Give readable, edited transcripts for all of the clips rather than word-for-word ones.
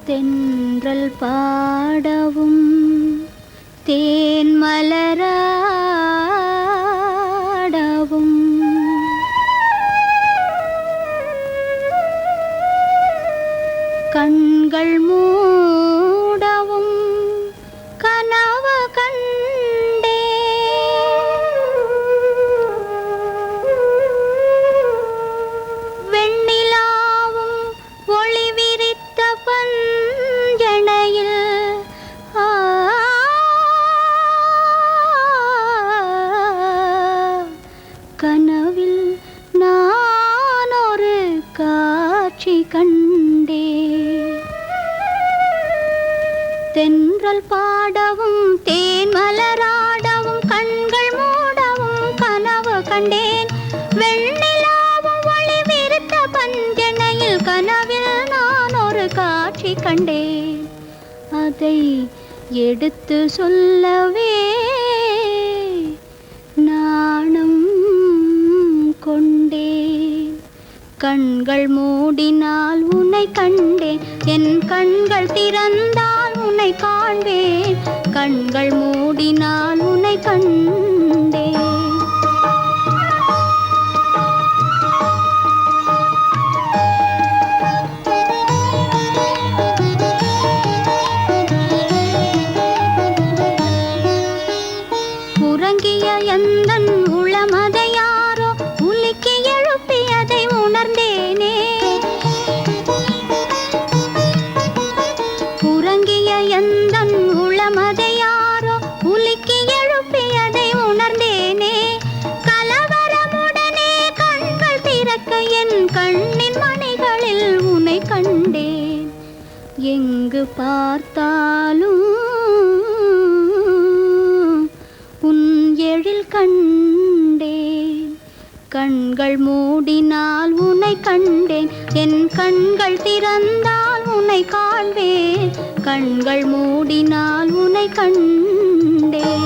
தென்றல் பாடவும் தேன் மலராடவும் கண்கள் மூடவும் கனவு கண்டே வெண்ணிலாவும் ஒளி விரித்த பஞ்சணையில் கனவில் நான் ஒரு காட்சி கண்டே. தென்றல் பாடவும் தேன் மலராடவும் கண்கள் மூடவும் கனவு கண்டேன். வெண்ணிலாவும் ஒளி விரித்த பஞ்சணையில் கனவில் நான் ஒரு காட்சி கண்டேன். அதை எடுத்து சொல்லவே நாணம் கொண்டேன். கண்கள் மூடினால் உன்னை கண்டேன், என் கண்கள் திறந்தால் உன்னை காண்பேன். கண்கள் மூடினால் உன்னை கண்டேன். உறங்கிய எந்தன் உளமதை யாரோ உலுக்கி எழுப்பியதை உணர்ந்தேனே. உறங்கிய எந்தன் உளமதை யாரோ உலுக்கி எழுப்பியதை உணர்ந்தேனே. கலவரமுடனே கண்கள் திறக்க என் கண்ணின் மணிகளில் உன்னை கண்டேன். எங்கு பார்த்தாலும் உன் எழில் கண்டேன். கண்கள் மூடினால் உன்னை கண்டேன், என் கண்கள் திறந்தால் உன்னை காண்பேன். கண்கள் மூடினால் உன்னை கண்டேன்.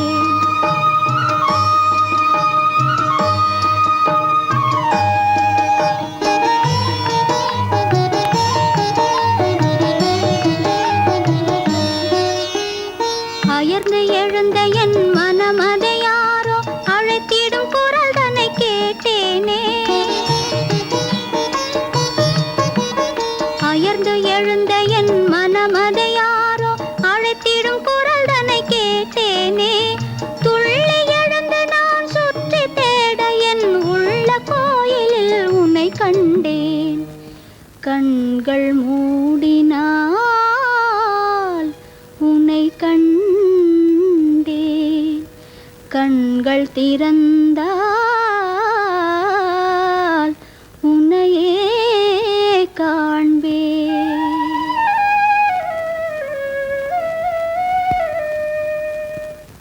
அயர்ந்து எழுந்த என் மனமதை யாரோ அழைத்திடும் குரல் தன்னை கேட்டேனே. அயர்ந்து எழுந்த என் மனமதை யாரோ அழைத்திடும் குரல் தன்னை கேட்டேனே. துள்ளி எழுந்து நான் சுற்றி தேட என் உள்ள கோயிலில் உன்னை கண்டேன். கண்கள் மூடினால் உன்னை கண்டேன். கண்கள் திறந்தால்